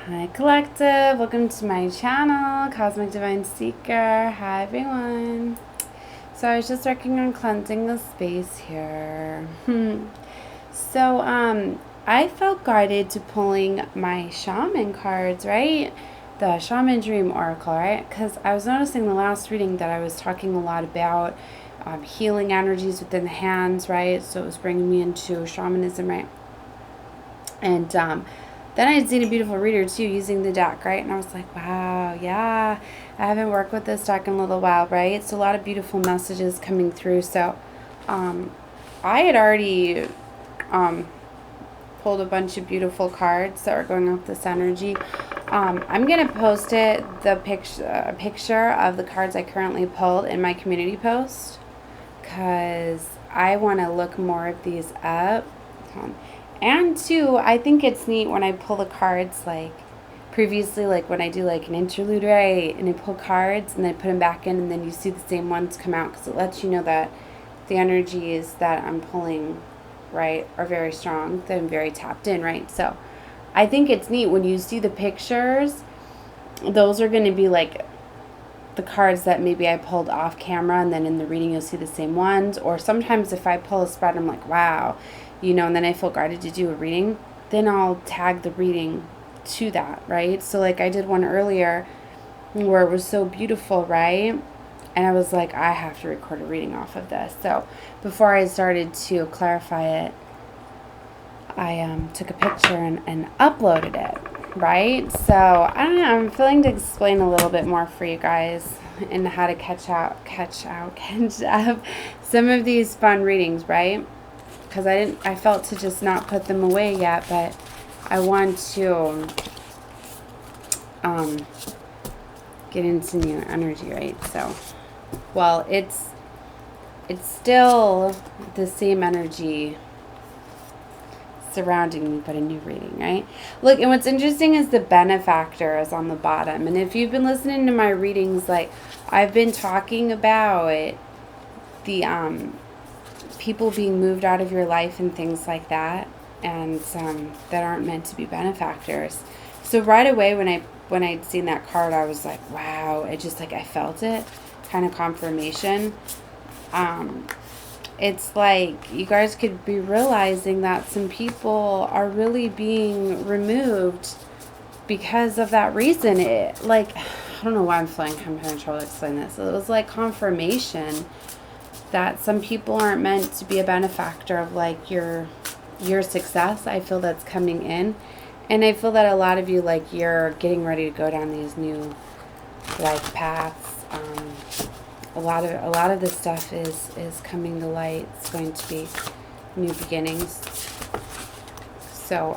Hi Collective, welcome to my channel, Cosmic Divine Seeker. Hi everyone. So I was just working on cleansing the space here. So I felt guided to pulling my shaman cards, right? The Shaman Dream Oracle, right? Because I was noticing the last reading that I was talking a lot about healing energies within the hands, right? So it was bringing me into shamanism, right? And then I had seen a beautiful reader too using the deck, right? And I was like, wow, yeah, I haven't worked with this deck in a little while, right? So a lot of beautiful messages coming through. So I had already pulled a bunch of beautiful cards that are going off this energy. I'm going to post a picture of the cards I currently pulled in my community post because I want to look more of these up. And two, I think it's neat when I pull the cards, like previously, like when I do like an interlude, right, and I pull cards and then put them back in and then you see the same ones come out because it lets you know that the energies that I'm pulling, right, are very strong, that I'm very tapped in, right? So I think it's neat when you see the pictures, those are going to be like the cards that maybe I pulled off camera, and then in the reading you'll see the same ones. Or sometimes if I pull a spread, I'm like, wow, you know, and then I feel guided to do a reading, then I'll tag the reading to that, right? So like I did one earlier where it was so beautiful, right? And I was like, I have to record a reading off of this. So before I started to clarify it, I took a picture and uploaded it, right? So I don't know, I'm feeling to explain a little bit more for you guys and how to catch up some of these fun readings, right? Because I felt to just not put them away yet, but I want to get into new energy, right? So, well, it's still the same energy surrounding me, but a new reading, right? Look, and what's interesting is the benefactor is on the bottom. And if you've been listening to my readings, like I've been talking about the people being moved out of your life and things like that, and that aren't meant to be benefactors. So right away when I'd seen that card, I was like, wow, it just like I felt it, kind of confirmation. It's like you guys could be realizing that some people are really being removed because of that reason. It like, I don't know why I'm having trouble explaining this. It was like confirmation that some people aren't meant to be a benefactor of like your success. I feel that's coming in, and I feel that a lot of you, like, you're getting ready to go down these new life paths. A lot of this stuff is coming to light. It's going to be new beginnings. So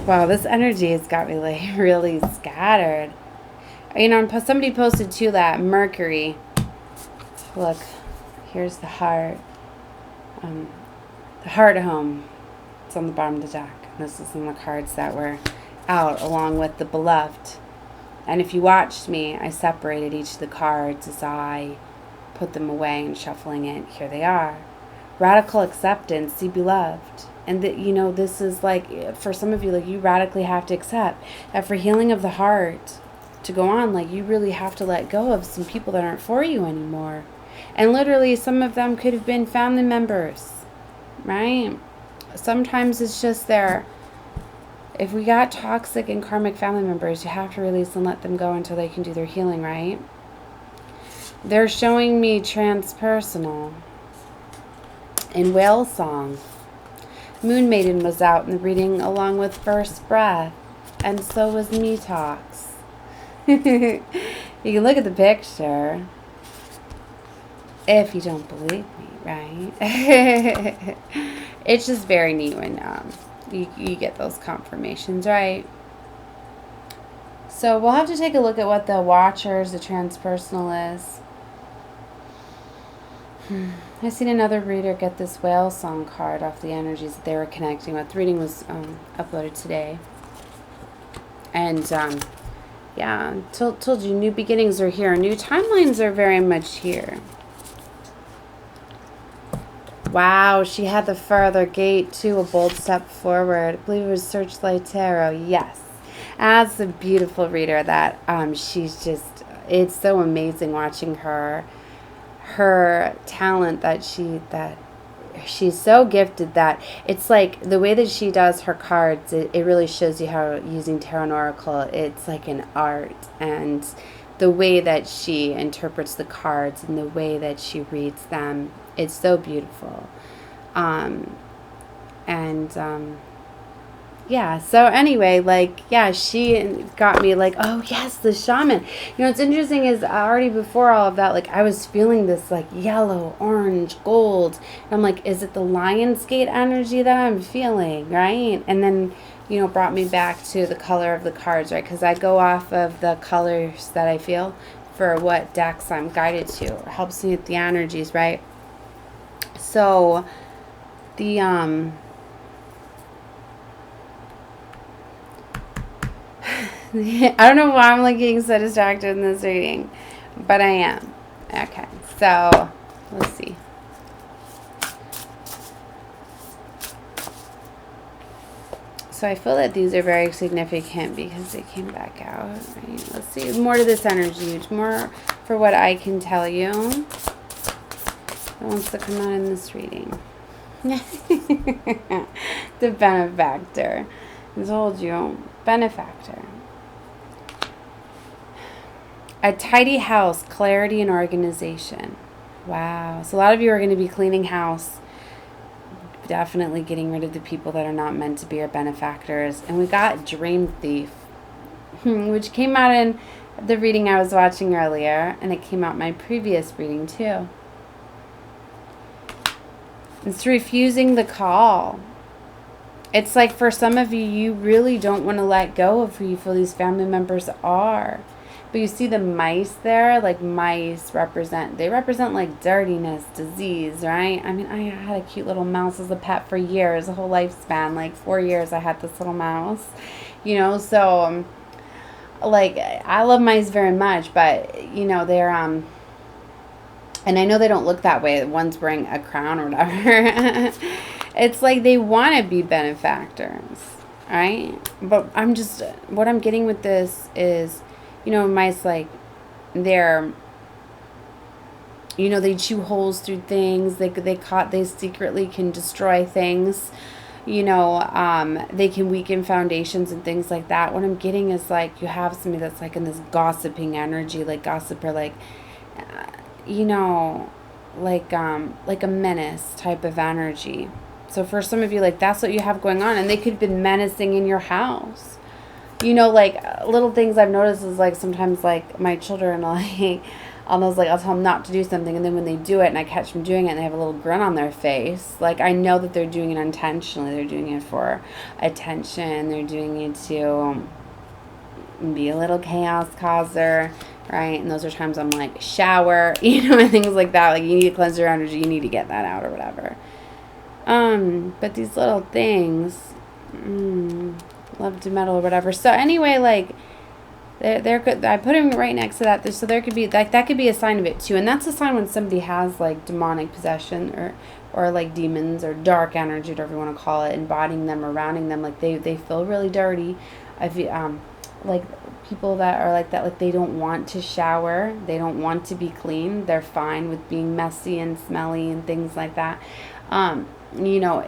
wow, this energy has got me like really scattered. You know, somebody posted too that Mercury. Look, here's the heart. The heart home. It's on the bottom of the deck. This is in the cards that were out along with the beloved. And if you watched me, I separated each of the cards as I put them away and shuffling it. Here they are. Radical acceptance, the beloved. And that, you know, this is like, for some of you, like, you radically have to accept that for healing of the heart to go on, like, you really have to let go of some people that aren't for you anymore. And literally some of them could have been family members, right? Sometimes it's just there. If we got toxic and karmic family members, you have to release and let them go until they can do their healing, right? They're showing me transpersonal in whale song. Moon Maiden was out in the reading along with First Breath, and so was Me Talks. You can look at the picture if you don't believe me, right? It's just very neat when you get those confirmations, right? So we'll have to take a look at what the Watchers, the transpersonal is. I seen another reader get this whale song card off the energies that they were connecting with. The reading was uploaded today. And yeah, told you new beginnings are here. New timelines are very much here. Wow, she had the further gate too, a bold step forward. I believe it was Searchlight Tarot. Yes. That's a beautiful reader that she's just, it's so amazing watching her talent that she's so gifted that it's like the way that she does her cards, it really shows you how using tarot and oracle, it's like an art. And the way that she interprets the cards and the way that she reads them, it's so beautiful. Yeah, so anyway, like, yeah, she got me like, oh yes, the shaman. You know, what's interesting is already before all of that, like, I was feeling this like yellow, orange, gold. And I'm like, is it the Lionsgate energy that I'm feeling, right? And then, you know, brought me back to the color of the cards, right? Because I go off of the colors that I feel for what decks I'm guided to. It helps me with the energies, right? So, the, I don't know why I'm like getting so distracted in this reading, but I am. Okay, so let's see. So I feel that these are very significant because they came back out. Right? Let's see. More to this energy. More for what I can tell you. That wants to come out in this reading. The benefactor. I told you. Benefactor. A tidy house, clarity and organization. Wow. So a lot of you are going to be cleaning house. Definitely getting rid of the people that are not meant to be your benefactors. And we got Dream Thief, which came out in the reading I was watching earlier. And it came out in my previous reading too. It's refusing the call. It's like for some of you, you really don't want to let go of who you feel these family members are. But you see the mice there, like mice represent like dirtiness, disease, right? I mean, I had a cute little mouse as a pet for years, a whole lifespan, like 4 years I had this little mouse, you know, so, like, I love mice very much, but, you know, they're, and I know they don't look that way, one's wearing a crown or whatever. It's like they want to be benefactors, right? But what I'm getting with this is, you know, mice, like, they're, you know, they chew holes through things. They secretly can destroy things. You know, they can weaken foundations and things like that. What I'm getting is, like, you have somebody that's, like, in this gossiping energy, like, gossiper, like, you know, like a menace type of energy. So for some of you, like, that's what you have going on. And they could have been menacing in your house. You know, like, little things I've noticed is, like, sometimes, like, my children, like, I'll tell them not to do something, and then when they do it and I catch them doing it and they have a little grin on their face, like, I know that they're doing it intentionally. They're doing it for attention. They're doing it to be a little chaos causer, right? And those are times I'm like, shower, you know, and things like that. Like, you need to cleanse your energy. You need to get that out or whatever. But these little things, love to meddle or whatever. So anyway, like, they're good. I put him right next to that. So there could be, like, that could be a sign of it too. And that's a sign when somebody has, like, demonic possession or like demons or dark energy, whatever you want to call it, embodying them or surrounding them. Like, they feel really dirty. Like, people that are like that, like, they don't want to shower. They don't want to be clean. They're fine with being messy and smelly and things like that. You know,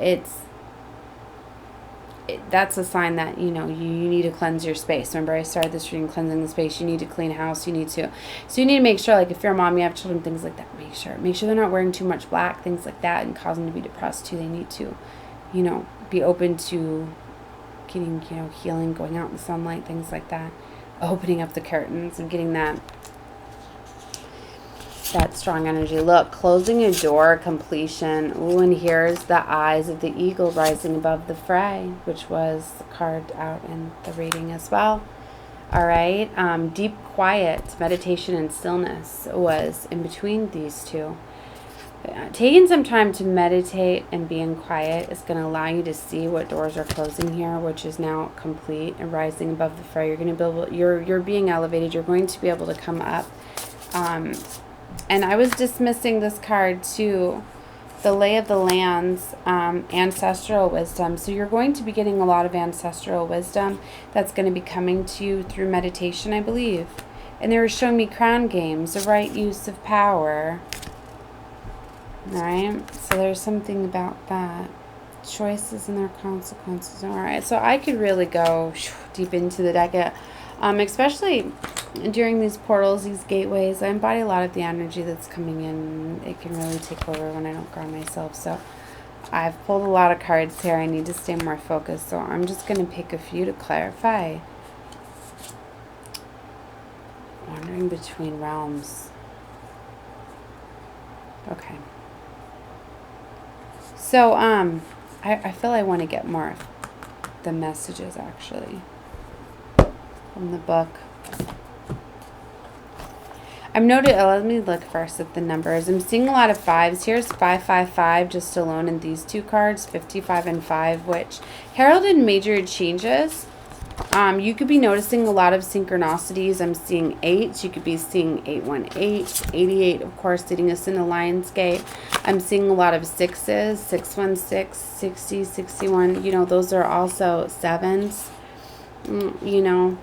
that's a sign that, you know, you need to cleanse your space. Remember, I started this reading cleansing the space. You need to clean house. So you need to make sure, like, if you're a mom, you have children, things like that, make sure they're not wearing too much black, things like that, and cause them to be depressed too. They need to, you know, be open to getting, you know, healing, going out in the sunlight, things like that, opening up the curtains and getting that strong energy. Look, closing a door, completion. Ooh, and here's the eyes of the eagle rising above the fray, which was carved out in the reading as well. All right. Deep quiet, meditation and stillness was in between these two. Taking some time to meditate and be in quiet is going to allow you to see what doors are closing here, which is now complete and rising above the fray. You're going to be able, you're being elevated. You're going to be able to come up. And I was dismissing this card too, the lay of the lands, ancestral wisdom. So you're going to be getting a lot of ancestral wisdom that's going to be coming to you through meditation, I believe. And they were showing me crown games, the right use of power. Right? So there's something about that. Choices and their consequences. All right. So I could really go deep into the deck, especially during these portals, these gateways. I embody a lot of the energy that's coming in. It can really take over when I don't ground myself. So I've pulled a lot of cards here. I need to stay more focused. So I'm just going to pick a few to clarify. Wandering between realms. Okay. So, I feel I want to get more of the messages, actually, from the book. I'm noted, let me look first at the numbers. I'm seeing a lot of 5s. Here's 555 just alone in these two cards, 55 and 5, which heralded major changes. You could be noticing a lot of synchronicities. I'm seeing 8s. You could be seeing 818, 88, of course, leading us in the Lion's Gate. I'm seeing a lot of 6s, 616, 60, 61. You know, those are also 7s. You know,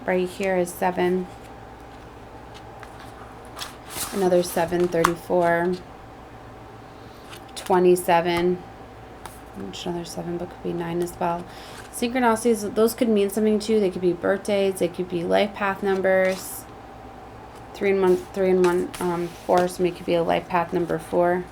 right here is 7. Another 7, 34, 27. Which another 7, but could be 9 as well. Synchronicities, those could mean something to you. They could be birthdays. They could be life path numbers. 3 and 1, 4. So it could be a life path number 4.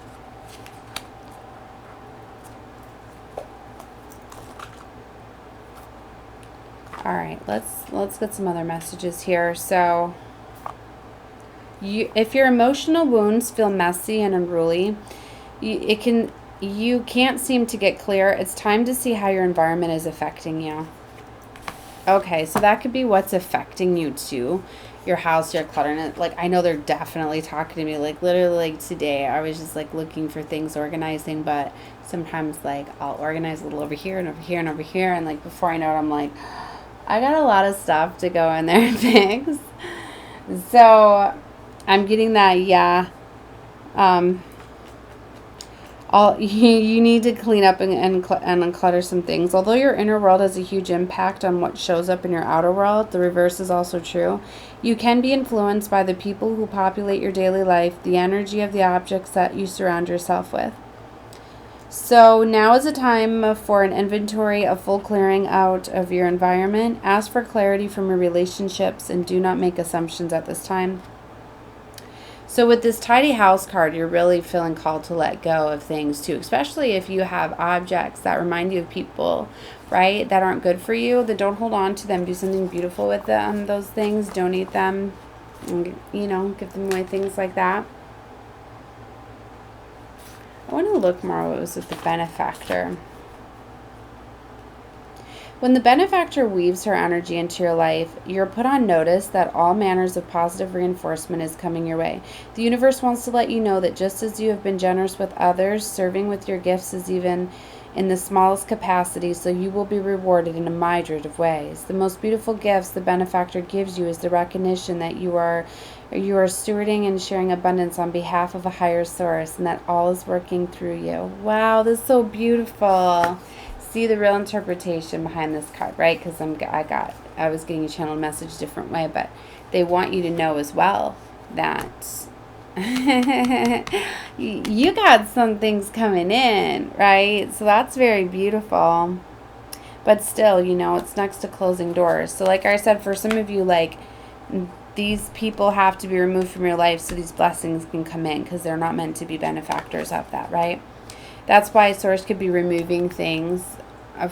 All right, let's get some other messages here. So, if your emotional wounds feel messy and unruly, you can't seem to get clear. It's time to see how your environment is affecting you. Okay, so that could be what's affecting you too. Your house, your clutter. Like, I know they're definitely talking to me. Like, literally, like today, I was just like looking for things organizing, but sometimes like I'll organize a little over here and over here and over here, and like before I know it, I'm like, I got a lot of stuff to go in there and fix. So I'm getting that, yeah. You need to clean up and unclutter some things. Although your inner world has a huge impact on what shows up in your outer world, the reverse is also true. You can be influenced by the people who populate your daily life, the energy of the objects that you surround yourself with. So now is a time for an inventory, a full clearing out of your environment. Ask for clarity from your relationships and do not make assumptions at this time. So with this tidy house card, you're really feeling called to let go of things too, especially if you have objects that remind you of people, right, that aren't good for you. Then don't hold on to them. Do something beautiful with them, those things. Donate them, you know, give them away, things like that. I want to look more what was with the benefactor. When the benefactor weaves her energy into your life, you're put on notice that all manners of positive reinforcement is coming your way. The universe wants to let you know that just as you have been generous with others, serving with your gifts is even in the smallest capacity, so you will be rewarded in a myriad of ways. The most beautiful gifts the benefactor gives you is the recognition that you are stewarding and sharing abundance on behalf of a higher source, and that all is working through you. Wow, this is so beautiful. See the real interpretation behind this card, right? Because I was getting a channeled message a different way, but they want you to know as well that you got some things coming in, right? So that's very beautiful. But still, you know, it's next to closing doors. So like I said, for some of you, like, these people have to be removed from your life so these blessings can come in, because they're not meant to be benefactors of that, right? That's why Source could be removing things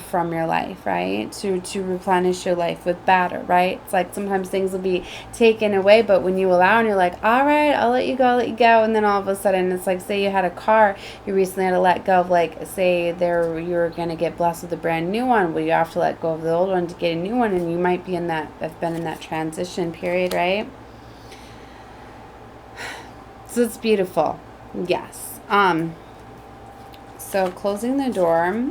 from your life, right? To replenish your life with better, right? It's like sometimes things will be taken away, but when you allow and you're like, all right, I'll let you go, and then all of a sudden it's like, say you had a car you recently had to let go of, like, say you were going to get blessed with a brand new one. Well, you have to let go of the old one to get a new one, and you might be have been in that transition period, right? So it's beautiful. Yes. So closing the door,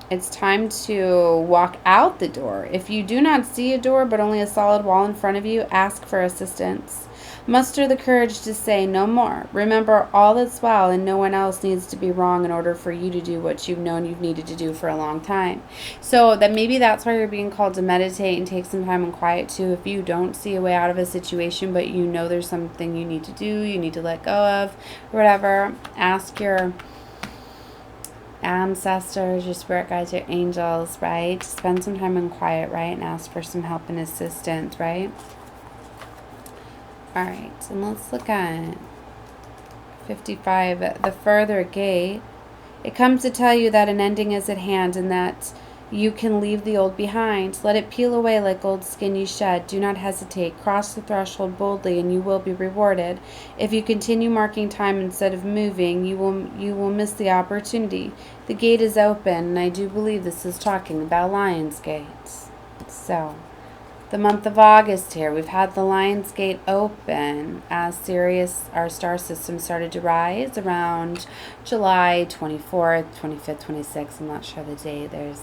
it's time to walk out the door. If you do not see a door but only a solid wall in front of you, ask for assistance. Muster the courage to say no more. Remember all that's well, and no one else needs to be wrong in order for you to do what you've known you've needed to do for a long time. So that maybe that's why you're being called to meditate and take some time in quiet too. If you don't see a way out of a situation, but you know there's something you need to do, you need to let go of, or whatever, ask your ancestors, your spirit guides, your angels, right? Spend some time in quiet, right? And ask for some help and assistance, right? All right, and let's look at 55, the further gate. It comes to tell you that an ending is at hand and that you can leave the old behind. Let it peel away like old skin you shed. Do not hesitate. Cross the threshold boldly and you will be rewarded. If you continue marking time instead of moving, you will miss the opportunity. The gate is open, and I do believe this is talking about Lion's Gates. So, the month of August here, we've had the Lion's Gate open as Sirius, our star system, started to rise around July 24th, 25th, 26th. I'm not sure the day. There's,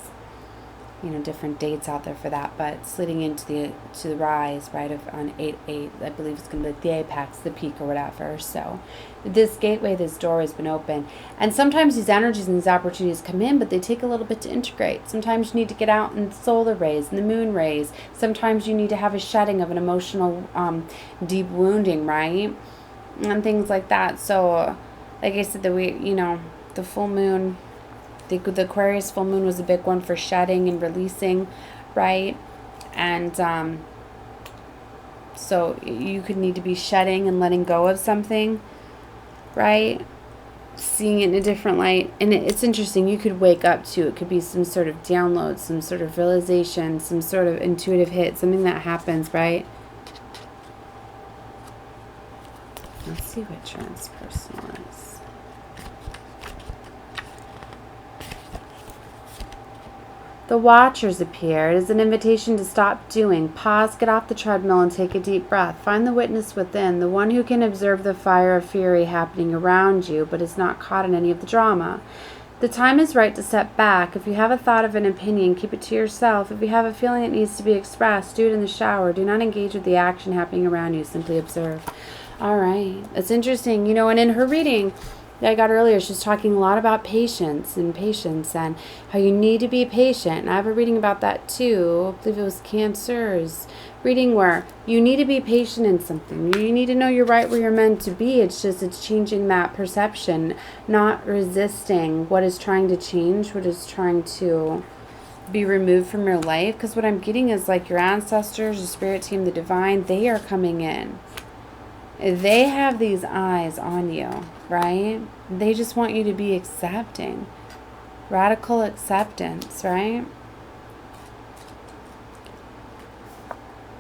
different dates out there for that, but it's leading into the rise, right, on 8/8. I believe it's going to be the apex, the peak, or whatever. So this gateway, this door has been open. And sometimes these energies and these opportunities come in, but they take a little bit to integrate. Sometimes you need to get out in solar rays and the moon rays. Sometimes you need to have a shedding of an emotional deep wounding, right? And things like that. So like I said, the full moon, the Aquarius full moon was a big one for shedding and releasing, right? And so you could need to be shedding and letting go of something, right? Seeing it in a different light. And it's interesting. You could wake up to it. Could be some sort of download, some sort of realization, some sort of intuitive hit, something that happens, right? Let's see what transpersonal is. The Watchers appear. It is an invitation to stop doing. Pause, get off the treadmill, and take a deep breath. Find the witness within, the one who can observe the fire of fury happening around you, but is not caught in any of the drama. The time is right to step back. If you have a thought of an opinion, keep it to yourself. If you have a feeling it needs to be expressed, do it in the shower. Do not engage with the action happening around you. Simply observe. All right. It's interesting. And in her reading that I got earlier, she's talking a lot about patience and how you need to be patient. And I have a reading about that too. I believe it was Cancer's reading, where you need to be patient in something. You need to know you're right where you're meant to be. It's changing that perception, not resisting what is trying to change, what is trying to be removed from your life. Because what I'm getting is like your ancestors, your spirit team, the divine, they are coming in. They have these eyes on you, right? They just want you to be accepting. Radical acceptance, right?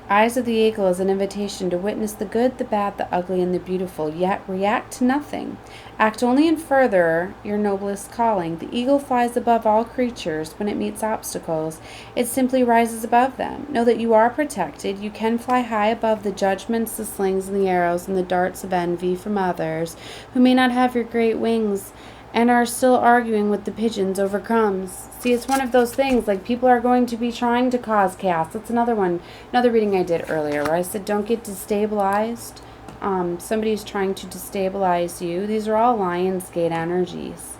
Eyes of the Eagle is an invitation to witness the good, the bad, the ugly, and the beautiful, yet react to nothing. Act only and further your noblest calling. The eagle flies above all creatures. When it meets obstacles, it simply rises above them. Know that you are protected. You can fly high above the judgments, the slings, and the arrows, and the darts of envy from others who may not have your great wings and are still arguing with the pigeons over crumbs. See, it's one of those things, like people are going to be trying to cause chaos. That's another reading I did earlier, where I said don't get destabilized. Somebody's trying to destabilize you. These are all Lion's Gate energies.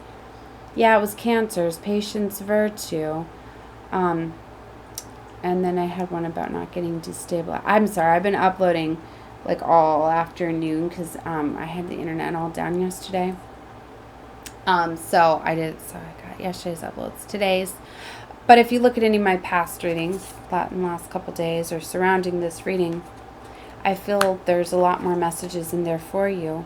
Yeah, it was Cancer's, patience, virtue. And then I had one about not getting destabilized. I'm sorry, I've been uploading like all afternoon because I had the internet all down yesterday. So I got yesterday's uploads, today's. But if you look at any of my past readings, that in the last couple days or surrounding this reading, I feel there's a lot more messages in there for you.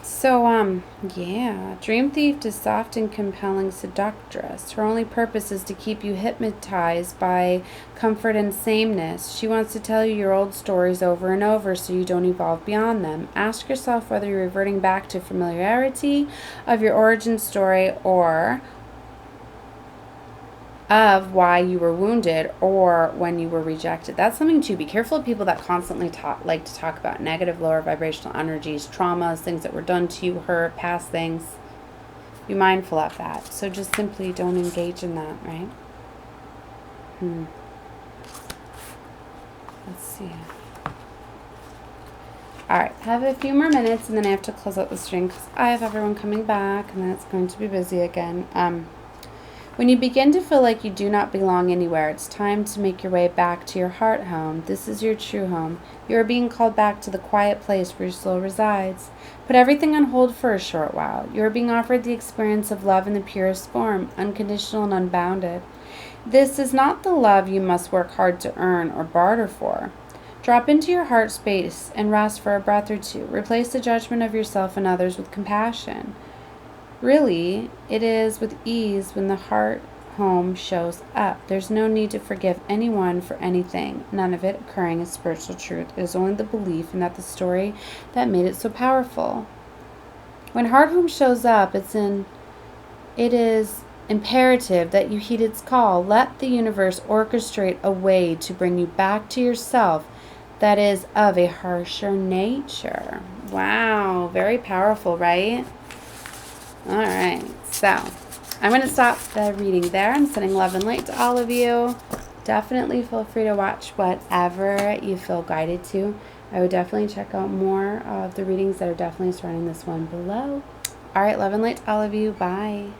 So, yeah, Dream Thief is soft and compelling seductress. Her only purpose is to keep you hypnotized by comfort and sameness. She wants to tell you your old stories over and over so you don't evolve beyond them. Ask yourself whether you're reverting back to familiarity of your origin story or of why you were wounded or when you were rejected. That's something to be careful of. People that constantly like to talk about negative, lower vibrational energies, traumas, things that were done to you, hurt, past things. Be mindful of that. So just simply don't engage in that, right? Let's see. All right, have a few more minutes, and then I have to close out the stream because I have everyone coming back, and that's going to be busy again. When you begin to feel like you do not belong anywhere, it's time to make your way back to your heart home. This is your true home. You are being called back to the quiet place where your soul resides. Put everything on hold for a short while. You are being offered the experience of love in the purest form, unconditional and unbounded. This is not the love you must work hard to earn or barter for. Drop into your heart space and rest for a breath or two. Replace the judgment of yourself and others with compassion. Really, it is with ease when the heart home shows up. There's no need to forgive anyone for anything, none of it occurring as spiritual truth. It is only the belief and that the story that made it so powerful. When heart home shows up, it is imperative that you heed its call. Let the universe orchestrate a way to bring you back to yourself that is of a harsher nature. Wow, very powerful, right? All right, so I'm going to stop the reading there. I'm sending love and light to all of you. Definitely feel free to watch whatever you feel guided to. I would definitely check out more of the readings that are definitely surrounding this one below. All right, love and light to all of you. Bye.